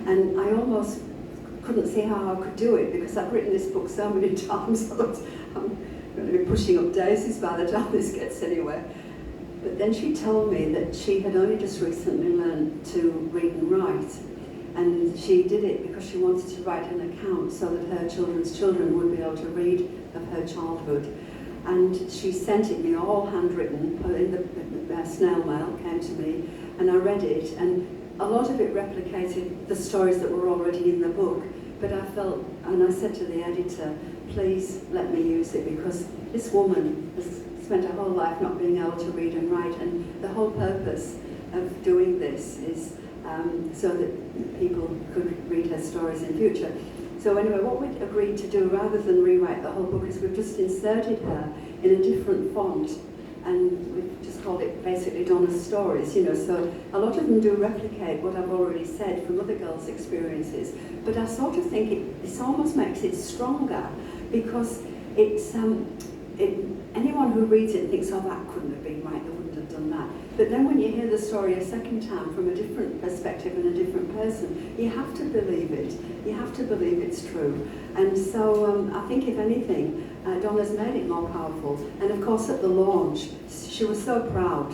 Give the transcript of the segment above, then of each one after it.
And I almost couldn't see how I could do it because I've written this book so many times. I thought I'm going to be pushing up daisies by the time this gets anywhere. But then she told me that she had only just recently learned to read and write. And she did it because she wanted to write an account so that her children's children would be able to read of her childhood. And she sent it me all handwritten, in the snail mail came to me, and I read it, and a lot of it replicated the stories that were already in the book. But I felt, and I said to the editor, please let me use it, because this woman has spent her whole life not being able to read and write, and the whole purpose of doing this is so that people could read her stories in future. So anyway, what we agreed to do, rather than rewrite the whole book, is we've just inserted her in a different font, and we've just called it basically Donna's Stories, you know. So a lot of them do replicate what I've already said from other girls' experiences, but I sort of think this almost makes it stronger, because it's anyone who reads it thinks, oh, that couldn't have been right, they wouldn't have done that. But then when you hear the story a second time from a different perspective and a different person, you have to believe it. You have to believe it's true. And so I think, if anything, Donna's made it more powerful. And of course, at the launch, she was so proud,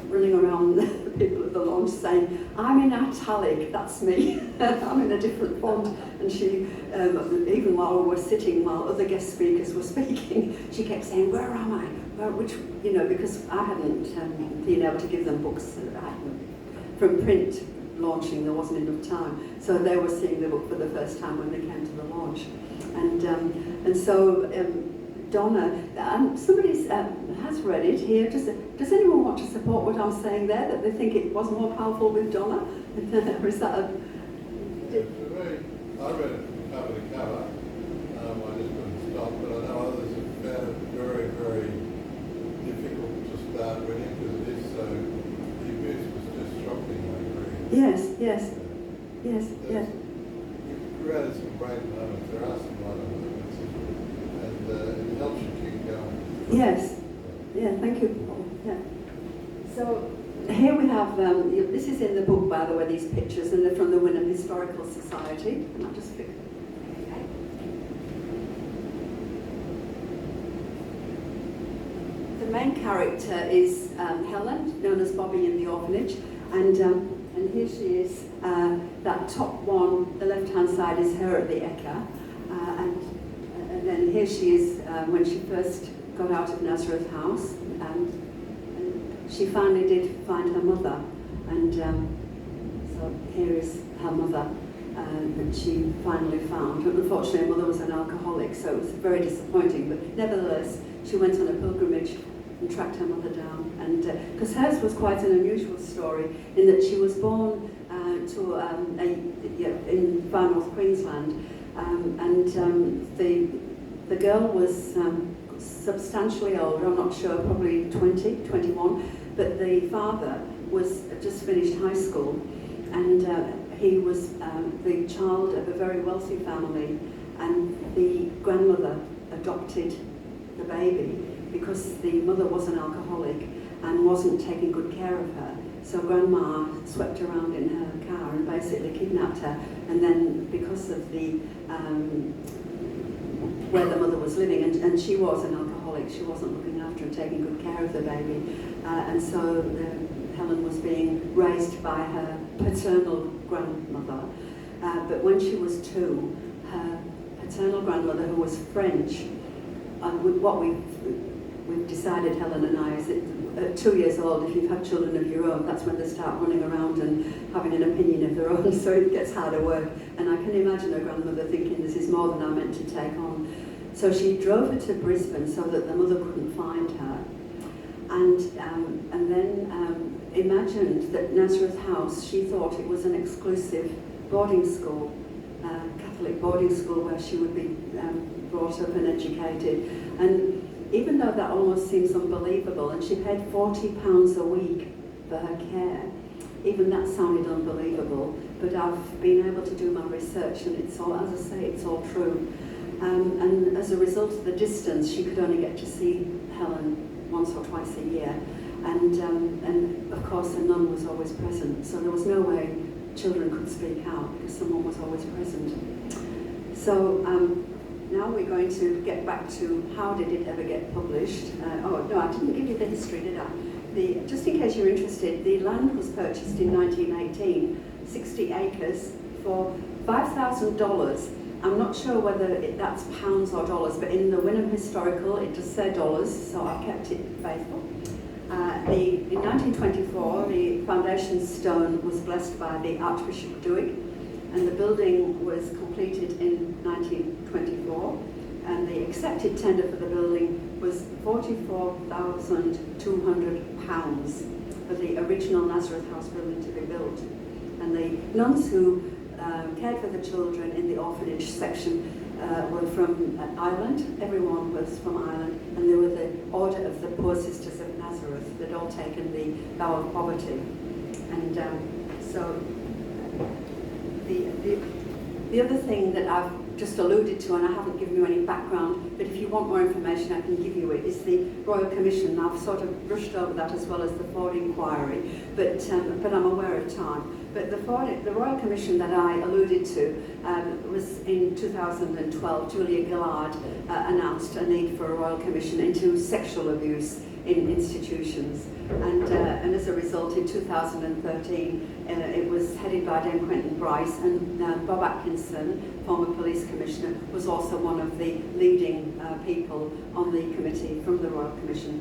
running around the people at the launch saying, I'm in italic, that's me. I'm in a different font. And she, even while we were sitting, while other guest speakers were speaking, she kept saying, where am I? Which, you know, because I hadn't been able to give them books from print launching, there wasn't enough time. So they were seeing the book for the first time when they came to the launch. And so Donna, somebody has read it here. Does anyone want to support what I'm saying there, that they think it was more powerful with Donna? Or is that a... I read it from cover to cover. I just couldn't stop, but I know others have found it very, very difficult to start reading, because it is so... The abuse was just shocking, I agree. Yes. You've created some great moments. There are some great moments, and it helps you keep going. Yes. Yeah, thank you, Paul. Yeah. So here we have, this is in the book, by the way, these pictures, and they're from the Wynnum Historical Society. And I'll just pick. Okay. The main character is Helen, known as Bobby in the orphanage, and here she is. That top one, the left-hand side, is her at the Eka, and then here she is when she first got out of Nazareth House, and she finally did find her mother, and so here is her mother that she finally found. Unfortunately, her mother was an alcoholic, so it was very disappointing, but nevertheless, she went on a pilgrimage and tracked her mother down. And because hers was quite an unusual story, in that she was born in far north Queensland, and the girl was substantially older, I'm not sure, probably 20, 21, but the father was just finished high school, and he was the child of a very wealthy family, and the grandmother adopted the baby because the mother was an alcoholic and wasn't taking good care of her. So grandma swept around in her car and basically kidnapped her, and then because of the where the mother was living, and she was an alcoholic, she wasn't looking after and taking good care of the baby, and so Helen was being raised by her paternal grandmother. But when she was 2, her paternal grandmother, who was French, what we've decided, Helen and I, is that at 2 years old, if you've had children of your own, that's when they start running around and having an opinion of their own, so it gets harder work. And I can imagine her grandmother thinking, this is more than I'm meant to take on. So she drove her to Brisbane so that the mother couldn't find her. And then imagined that Nazareth House, she thought it was an exclusive boarding school, Catholic boarding school, where she would be brought up and educated. And even though that almost seems unbelievable, and she paid £40 a week for her care, even that sounded unbelievable, but I've been able to do my research, and it's all, as I say, it's all true. And as a result of the distance, she could only get to see Helen once or twice a year, and of course a nun was always present, so there was no way children could speak out because someone was always present. So now we're going to get back to how did it ever get published. Oh no, I didn't give you the history, did I? Just in case you're interested, the land was purchased in 1918, 60 acres, for $5,000. I'm not sure whether that's pounds or dollars, but in the Wynnum Historical it does say dollars, so I've kept it faithful. In 1924, the foundation stone was blessed by the Archbishop Duig, and the building was completed in 1924, and the accepted tender for the building was £44,200 for the original Nazareth House building to be built. And the nuns who cared for the children in the orphanage section were from Ireland. Everyone was from Ireland, and they were the Order of the Poor Sisters of Nazareth. They'd all taken the vow of poverty. And so the other thing that I've just alluded to, and I haven't given you any background, but if you want more information I can give you it, is the Royal Commission. I've sort of brushed over that as well as the Ford Inquiry, but I'm aware of time. But the Royal Commission that I alluded to was in 2012. Julia Gillard announced a need for a Royal Commission into sexual abuse in institutions, and as a result in 2013 it was headed by Dame Quentin Bryce, and Bob Atkinson, former police commissioner, was also one of the leading people on the committee from the Royal Commission.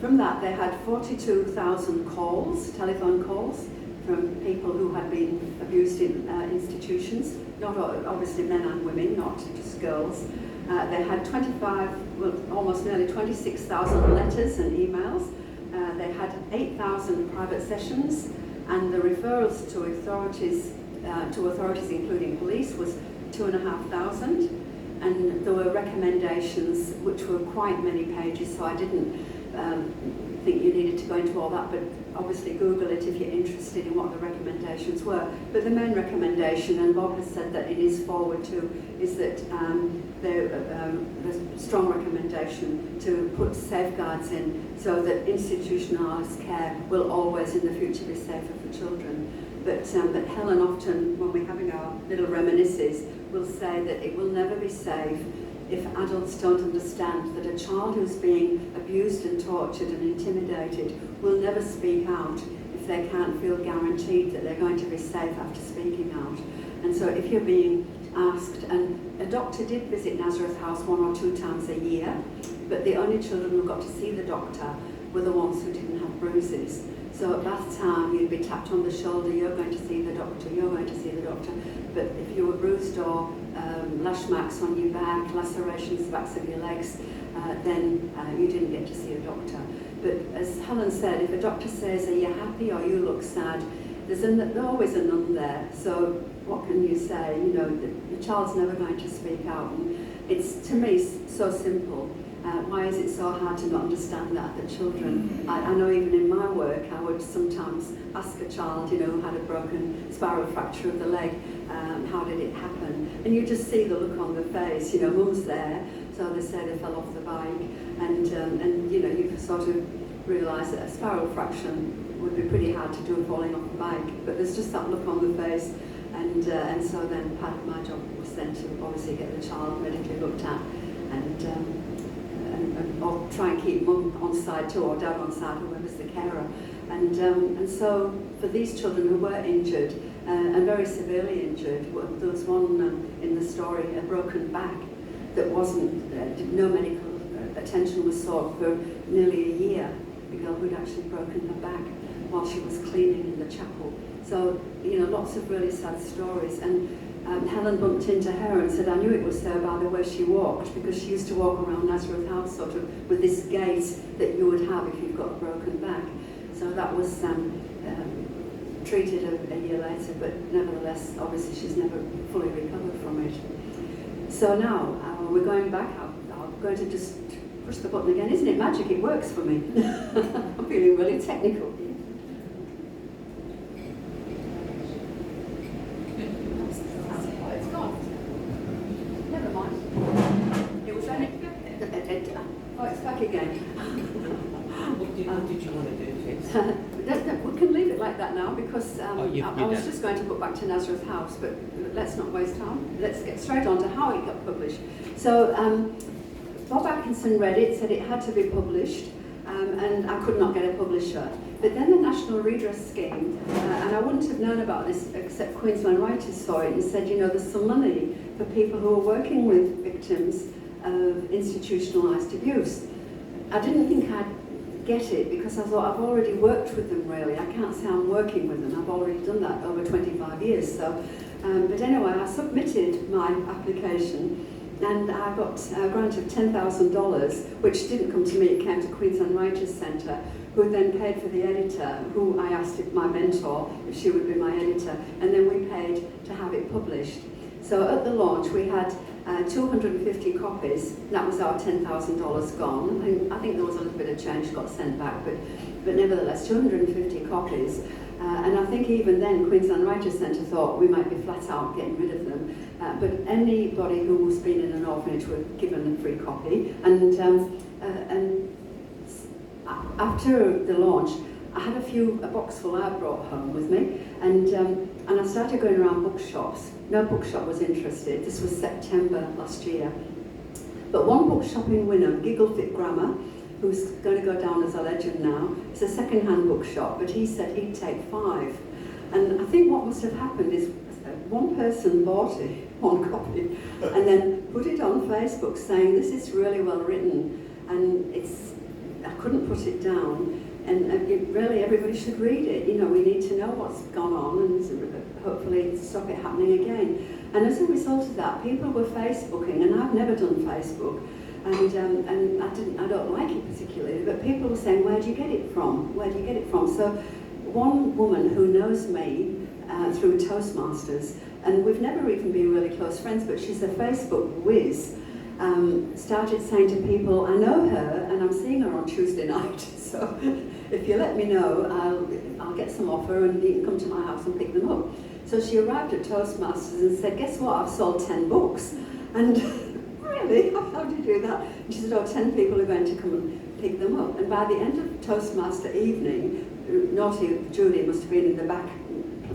From that they had 42,000 calls, telephone calls, from people who had been abused in institutions, not obviously men and women, not just girls. They had almost nearly 26,000 letters and emails. They had 8,000 private sessions, and the referrals to authorities including police was 2,500. And there were recommendations which were quite many pages, so I didn't think you needed to go into all that, but obviously Google it if you're interested in what the recommendations were. But the main recommendation, and Bob has said that in his forward too, is that there's a strong recommendation to put safeguards in so that institutionalised care will always in the future be safer for children. But Helen often, when we're having our little reminiscences, will say that it will never be safe if adults don't understand that a child who's being abused and tortured and intimidated will never speak out if they can't feel guaranteed that they're going to be safe after speaking out. And so if you're being asked, and a doctor did visit Nazareth House 1 or 2 times a year, but the only children who got to see the doctor were the ones who didn't have bruises. So at that time you'd be tapped on the shoulder, you're going to see the doctor, you're going to see the doctor. But if you were bruised or lash marks on your back, lacerations, the backs of your legs, then you didn't get to see a doctor. But as Helen said, if a doctor says, are you happy or you look sad, there's always a nun there. So what can you say? You know, the child's never going to speak out. And it's, to me, so simple. Why is it so hard to not understand that children, I know even in my work, I would sometimes ask a child, you know, who had a broken spiral fracture of the leg, how did it happen? And you just see the look on the face, you know, mum's there, so they say they fell off the bike, and you know, you sort of realise that a spiral fracture would be pretty hard to do falling off the bike, but there's just that look on the face, and so then part of my job was then to obviously get the child medically looked at, and or try and keep mum on side too, or dad on side, whoever's the carer. And so for these children who were injured, and very severely injured, there was one in the story, a broken back, that wasn't, no medical attention was sought for nearly a year. The girl who'd actually broken her back while she was cleaning in the chapel. So, you know, lots of really sad stories. And Helen bumped into her and said, I knew it was her by the way she walked, because she used to walk around Nazareth House sort of with this gait that you would have if you've got a broken back. So that was treated a year later, but nevertheless, obviously she's never fully recovered from it. So now we're going back. I'm going to just push the button again. Isn't it magic? It works for me. I'm feeling really technical. Oh, it's back again. What did you want to do, Fitz? We can leave it it like that now because I was just going to put Back to Nazareth House, but let's not waste time. Let's get straight on to how it got published. So Bob Atkinson read it, said it had to be published, and I could not get a publisher. But then the National Redress Scheme, and I wouldn't have known about this except Queensland Writers saw it and said, you know, there's some money for people who are working with victims of institutionalised abuse. I didn't think I'd get it because I thought I've already worked with them really. I can't say I'm working with them. I've already done that over 25 years. So, but anyway, I submitted my application and I got a grant of $10,000, which didn't come to me, it came to Queensland Writers Centre, who then paid for the editor, who I asked if my mentor, if she would be my editor, and then we paid to have it published. So at the launch we had 250 copies, that was our $10,000 gone. I think there was a little bit of change got sent back, but nevertheless 250 copies. And I think even then Queensland Writers Centre thought we might be flat out getting rid of them. But anybody who's been in an orphanage were given a free copy. And after the launch, I had a box full I brought home with me, and I started going around bookshops. No bookshop was interested. This was September last year. But one bookshop in Wynnum, Gigglefit Grammar, who's going to go down as a legend now, it's a second-hand bookshop, but he said he'd take 5. And I think what must have happened is one person bought it, one copy, and then put it on Facebook saying, this is really well written, and I couldn't put it down. And really, everybody should read it. You know, we need to know what's gone on and hopefully stop it happening again. And as a result of that, people were Facebooking, and I've never done Facebook, and I don't like it particularly. But people were saying, "Where do you get it from? Where do you get it from?" So, one woman who knows me through Toastmasters, and we've never even been really close friends, but she's a Facebook whiz. Started saying to people, I know her and I'm seeing her on Tuesday night, so if you let me know, I'll get some off her and you can come to my house and pick them up. So she arrived at Toastmasters and said, guess what, I've sold 10 books. And really, how do you do that? And she said, 10 people are going to come and pick them up. And by the end of Toastmaster evening, naughty Julie must have been in the back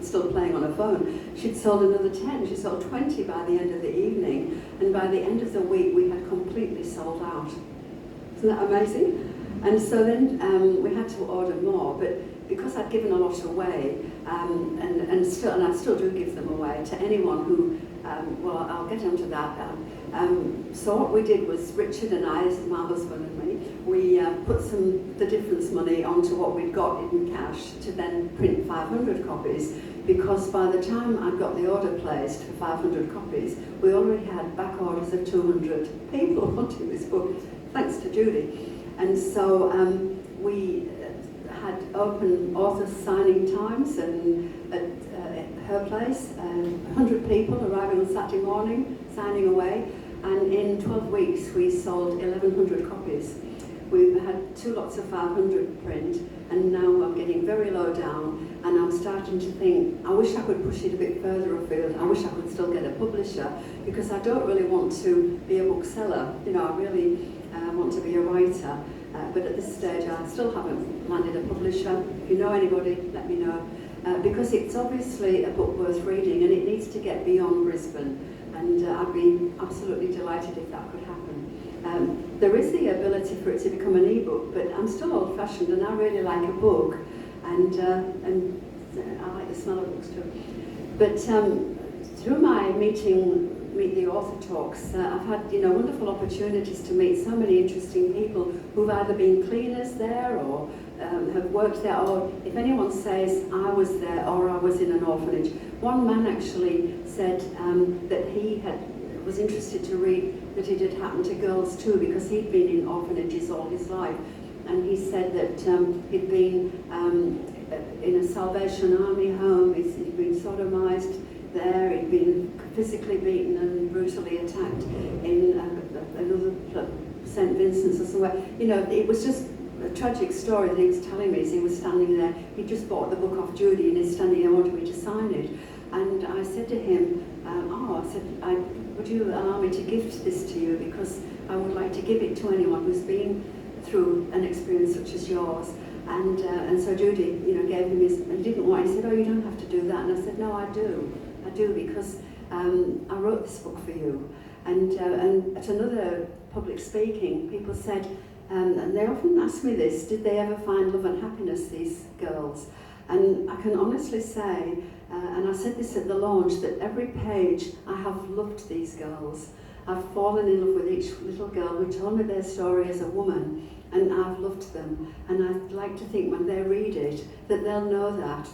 still playing on her phone. She'd sold another 10. She sold 20 by the end of the evening, and by the end of the week we had completely sold out. Isn't that amazing? And so then we had to order more, but because I'd given a lot away, and I still do give them away to anyone who, well, I'll get onto that. So what we did was, Richard and I, this is my husband and me, we put the difference money onto what we'd got in cash to then print 500 copies, because by the time I'd got the order placed for 500 copies, we already had back orders of 200 people wanting this book, thanks to Judy. And so we had open author signing times, and at her place, 100 people arriving on Saturday morning, signing away, and in 12 weeks we sold 1,100 copies. We've had 2 lots of 500 print, and now I'm getting very low down, and I'm starting to think, I wish I could push it a bit further afield. I wish I could still get a publisher, because I don't really want to be a bookseller. You know, I really want to be a writer, but at this stage I still haven't landed a publisher. If you know anybody, let me know, because it's obviously a book worth reading, and it needs to get beyond Brisbane, and I'd be absolutely delighted if that could happen. There is the ability for it to become an e-book, but I'm still old-fashioned, and I really like a book, and I like the smell of books too. But through my Meet the Author talks, I've had wonderful opportunities to meet so many interesting people who've either been cleaners there or have worked there, or if anyone says I was there or I was in an orphanage. One man actually said that he was interested to read that it had happened to girls too, because he'd been in orphanages all his life, and he said that he'd been in a Salvation Army home, he'd been sodomized there, he'd been physically beaten and brutally attacked in another St. Vincent's or somewhere. It was just a tragic story that he was telling me as he was standing there. He just bought the book off Judy and he's standing there wanting me to sign it. And I said to him, would you allow me to gift this to you, because I would like to give it to anyone who's been through an experience such as yours. And so Judy, gave him his, and he didn't want, he said, oh, you don't have to do that. And I said, no, I do because I wrote this book for you. And at another public speaking, people said, and they often ask me this, did they ever find love and happiness, these girls? And I can honestly say, and I said this at the launch, that every page I have loved these girls. I've fallen in love with each little girl who told me their story as a woman, and I've loved them. And I'd like to think when they read it, that they'll know that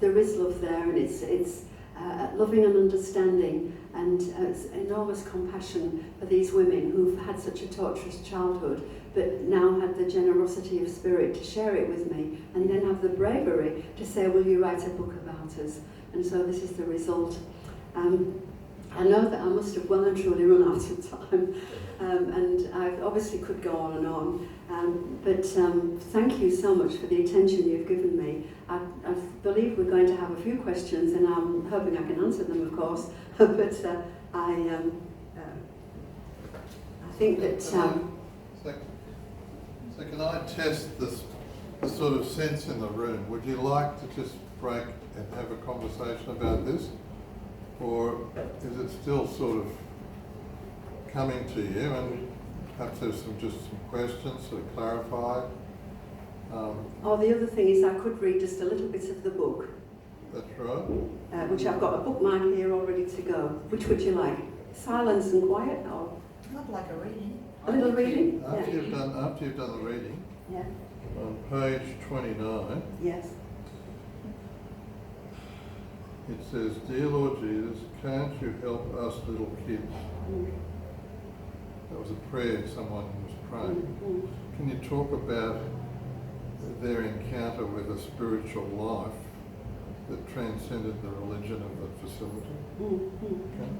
there is love there, and it's loving and understanding, and enormous compassion for these women who've had such a torturous childhood, but now had the generosity of spirit to share it with me, and then have the bravery to say, will you write a book about us? And so this is the result. I know that I must have well and truly run out of time, and I obviously could go on and on, but thank you so much for the attention you've given me. I believe we're going to have a few questions, and I'm hoping I can answer them, of course, but I think that... So can I test the sort of sense in the room? Would you like to just break and have a conversation about this? Or is it still sort of coming to you, and perhaps there's just some questions to clarify? Oh, the other thing is I could read just a little bit of the book. That's right. Which I've got a bookmark here all ready to go. Which would you like? Silence and quiet, or Not like a reading. a little reading? After you've done the reading, Yeah. on page 29, Yes. it says, "Dear Lord Jesus, can't you help us little kids?" Mm. That was a prayer someone was praying. Mm. Can you talk about their encounter with a spiritual life that transcended the religion of the facility? Okay.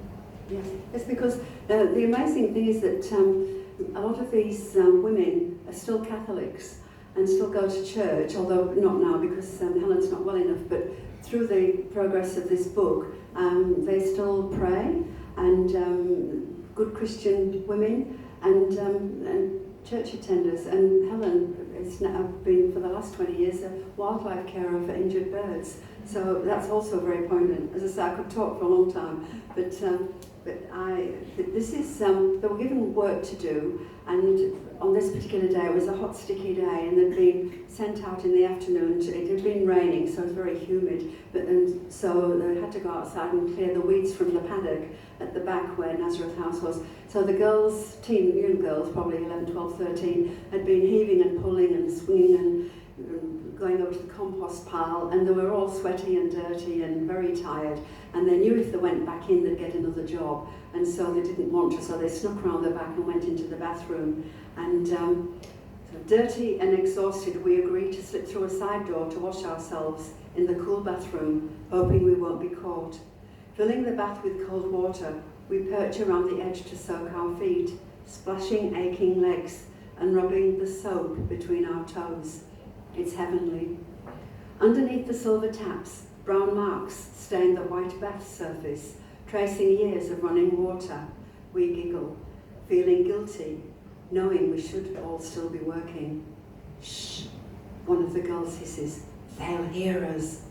Yes, it's because the amazing thing is that a lot of these women are still Catholics and still go to church, although not now because Helen's not well enough, but through the progress of this book, they still pray, and good Christian women, and church attenders. And Helen has now been, for the last 20 years, a wildlife carer for injured birds. So that's also very poignant. As I say, I could talk for a long time, but this is, they were given work to do, and on this particular day it was a hot, sticky day, and they'd been sent out in the afternoon. It had been raining, so it was very humid, and so they had to go outside and clear the weeds from the paddock at the back where Nazareth House was. So the girls, young girls, probably 11, 12, 13, had been heaving and pulling and swinging and going over to the compost pile, and they were all sweaty and dirty and very tired, and they knew if they went back in they'd get another job, and so they didn't want to, so they snuck round the back and went into the bathroom. And so dirty and exhausted, we agreed to slip through a side door to wash ourselves in the cool bathroom, hoping we won't be caught. Filling the bath with cold water, we perch around the edge to soak our feet, splashing aching legs and rubbing the soap between our toes. It's heavenly. Underneath the silver taps, brown marks stain the white bath surface, tracing years of running water. We giggle, feeling guilty, knowing we should all still be working. Shh, one of the girls hisses, they'll hear us.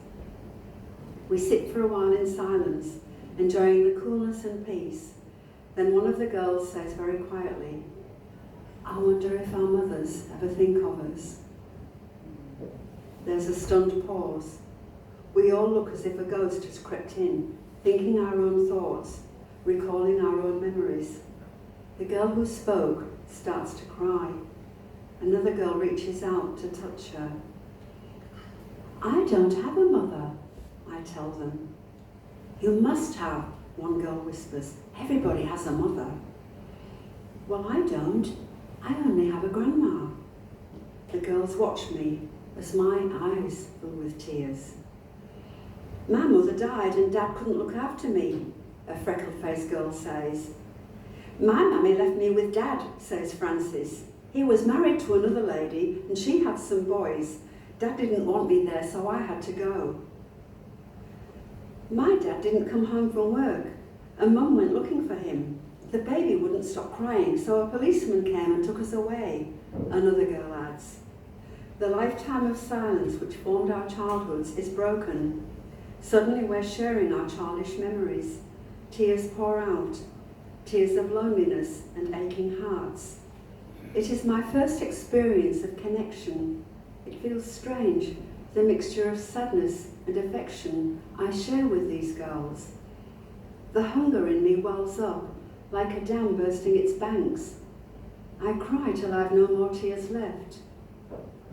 We sit for a while in silence, enjoying the coolness and peace. Then one of the girls says very quietly, I wonder if our mothers ever think of us. There's a stunned pause. We all look as if a ghost has crept in, thinking our own thoughts, recalling our own memories. The girl who spoke starts to cry. Another girl reaches out to touch her. I don't have a mother, I tell them. You must have, one girl whispers. Everybody has a mother. Well, I don't. I only have a grandma. The girls watch me as my eyes fill with tears. My mother died and Dad couldn't look after me, a freckle-faced girl says. My mummy left me with Dad, says Frances. He was married to another lady and she had some boys. Dad didn't want me there, so I had to go. My dad didn't come home from work and Mum went looking for him. The baby wouldn't stop crying, so a policeman came and took us away, another girl adds. The lifetime of silence which formed our childhoods is broken. Suddenly we're sharing our childish memories. Tears pour out, tears of loneliness and aching hearts. It is my first experience of connection. It feels strange, the mixture of sadness and affection I share with these girls. The hunger in me wells up, like a dam bursting its banks. I cry till I've no more tears left.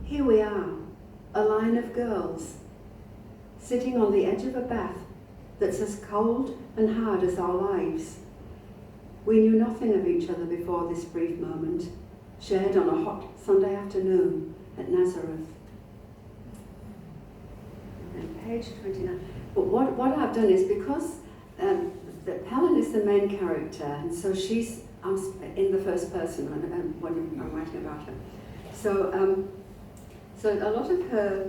Here we are, a line of girls, sitting on the edge of a bath that's as cold and hard as our lives. We knew nothing of each other before this brief moment, shared on a hot Sunday afternoon at Nazareth. And page 29. But what I've done is, because Helen is the main character, and so she's in the first person when I'm writing about her. So a lot of her,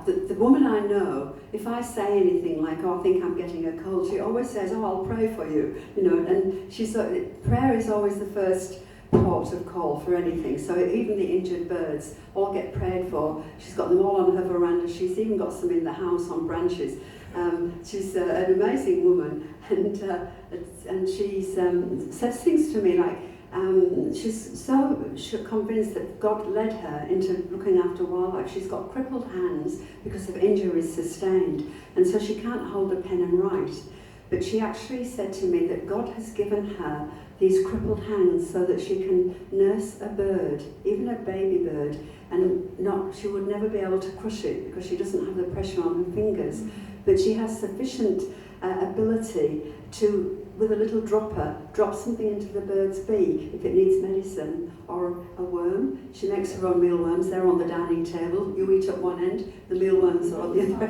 the woman I know, if I say anything like, "Oh, I think I'm getting a cold," she always says, "Oh, I'll pray for you," and prayer is always the first port of call for anything. So even the injured birds all get prayed for. She's got them all on her veranda. She's even got some in the house on branches. She's an amazing woman, and she says things to me like, she's so convinced that God led her into looking after wildlife. She's got crippled hands because of injuries sustained, and so she can't hold a pen and write. But she actually said to me that God has given her these crippled hands so that she can nurse a bird, even a baby bird, and she would never be able to crush it because she doesn't have the pressure on her fingers. But she has sufficient ability to, with a little dropper, drop something into the bird's beak if it needs medicine, or a worm. She makes her own mealworms. They're on the dining table. You eat at one end, the mealworms are on the other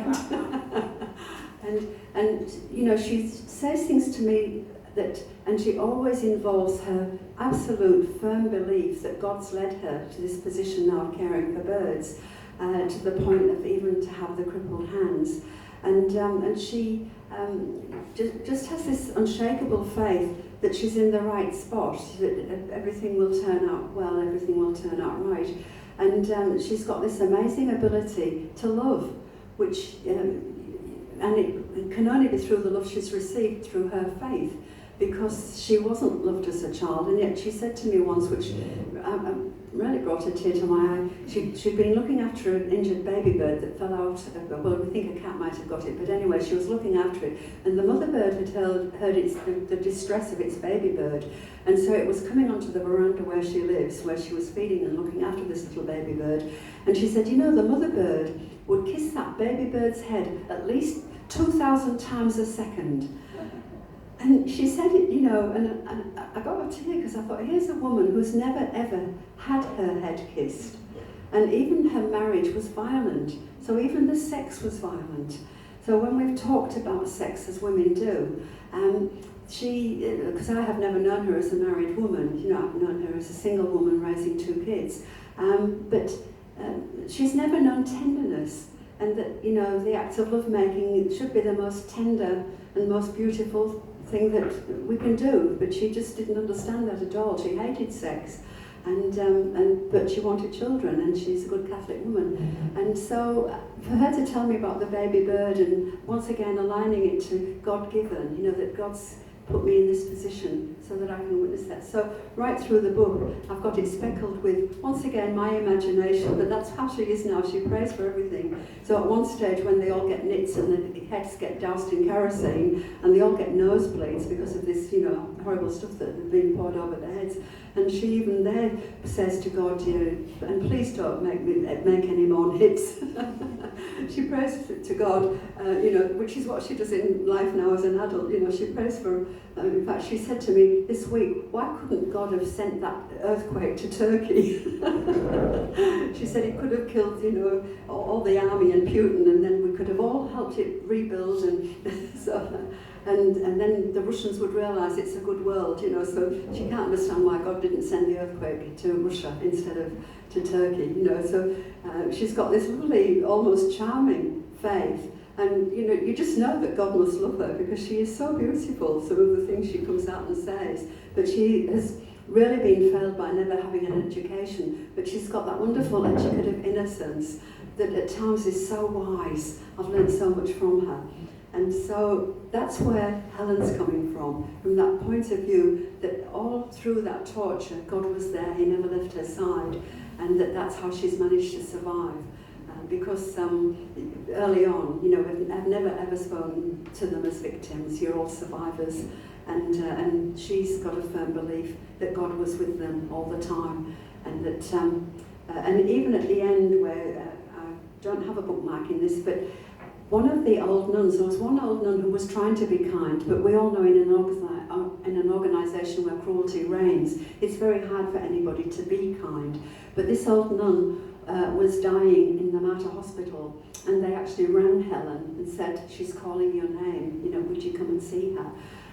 end. and she says things to me and she always involves her absolute firm belief that God's led her to this position now of caring for birds, to the point of even to have the crippled hands. And she just has this unshakable faith that she's in the right spot, that everything will turn out well, everything will turn out right. And she's got this amazing ability to love, which, and it can only be through the love she's received through her faith, because she wasn't loved as a child. And yet she said to me once, which really brought a tear to my eye, she'd been looking after an injured baby bird that fell out, well, we think a cat might have got it, but anyway, she was looking after it, and the mother bird had heard the distress of its baby bird, and so it was coming onto the veranda where she lives, where she was feeding and looking after this little baby bird, and she said, the mother bird would kiss that baby bird's head at least 2,000 times a second. And she said it, and I got a tear because I thought, here's a woman who's never ever had her head kissed. And even her marriage was violent. So even the sex was violent. So when we've talked about sex as women do, because I have never known her as a married woman, I've known her as a single woman raising 2 kids. But she's never known tenderness. And that, the act of lovemaking should be the most tender and most beautiful thing that we can do, but she just didn't understand that at all. She hated sex, but she wanted children, and she's a good Catholic woman. And so for her to tell me about the baby bird, and once again aligning it to God-given, that God's put me in this position so that I can witness that. So right through the book, I've got it speckled with, once again, my imagination, but that's how she is now. She prays for everything. So at one stage, when they all get nits and the heads get doused in kerosene, and they all get nosebleeds because of this, horrible stuff that has been poured over their heads, and she even there says to God, and please don't make any more nits. She prays to God, which is what she does in life now as an adult. She prays for. In fact, she said to me this week, "Why couldn't God have sent that earthquake to Turkey?" She said it could have killed, all the army and Putin, and then we could have all helped it rebuild, and then the Russians would realise it's a good world, so she can't understand why God didn't send the earthquake to Russia instead of to Turkey, so she's got this lovely, almost charming faith, and you just know that God must love her because she is so beautiful, some of the things she comes out and says, but she has really been failed by never having an education, but she's got that wonderful educative innocence that at times is so wise. I've learned so much from her. And so that's where Helen's coming from that point of view that all through that torture, God was there, he never left her side, and that's how she's managed to survive. Because early on, you know, I've never ever spoken to them as victims, you're all survivors, and she's got a firm belief that God was with them all the time, and that, and even at the end where, I don't have a bookmark in this, but one of the old nuns, there was one old nun who was trying to be kind, but we all know in an organisation where cruelty reigns, it's very hard for anybody to be kind. But this old nun was dying in the Mater Hospital, and they actually rang Helen and said, she's calling your name, you know, would you come and see her?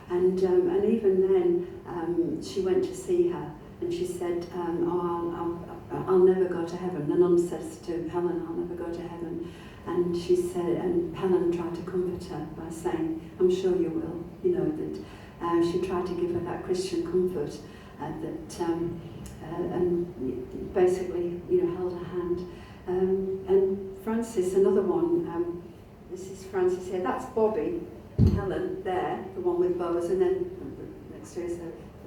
And even then, she went to see her, and she said, I'll never go to heaven. The nun says to Helen, I'll never go to heaven. And she said, and Helen tried to comfort her by saying, I'm sure you will, you know, that she tried to give her that Christian comfort, and basically, you know, held her hand. And Frances, another one, this is Frances here, that's Bobby, Helen there, the one with bows, and then next to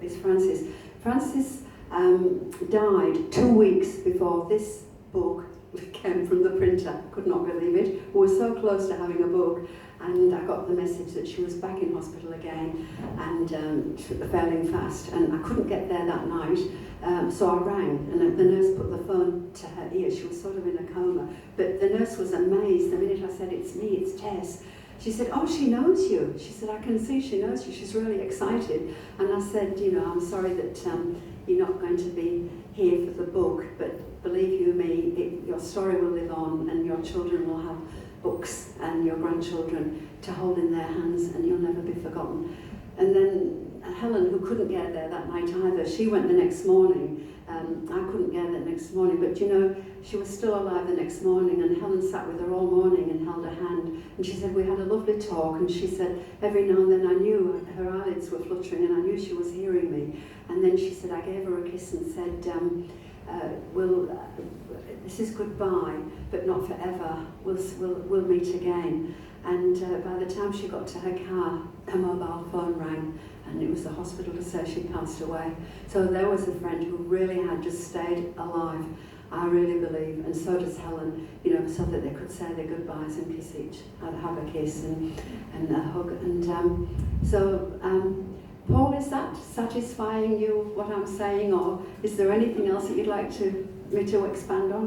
is Frances. Frances died 2 weeks before this book came from the printer. Could not believe it. We were so close to having a book, and I got the message that she was back in hospital again and failing fast, and I couldn't get there that night, so I rang, and the nurse put the phone to her ear. She was sort of in a coma, but the nurse was amazed the minute I said, it's me, it's Tess. She said, oh, she knows you. She said, I can see she knows you. She's really excited. And I said, you know, I'm sorry that you're not going to be here for the book, but believe you me, your story will live on, and your children will have books, and your grandchildren to hold in their hands, and you'll never be forgotten. And then Helen, who couldn't get there that night either, she went the next morning. I couldn't get there the next morning, but you know, she was still alive the next morning, and Helen sat with her all morning and held her hand, and she said, we had a lovely talk, and she said, every now and then I knew her eyelids were fluttering, and I knew she was hearing me. And then she said, I gave her a kiss and said, this is goodbye, but not forever. We'll meet again. And by the time she got to her car, her mobile phone rang, and it was the hospital to say she'd passed away. So there was a friend who really had just stayed alive, I really believe, and so does Helen, you know, so that they could say their goodbyes and kiss each other, have a kiss and a hug. And Paul, is that satisfying you, what I'm saying, or is there anything else that you'd like me to expand on?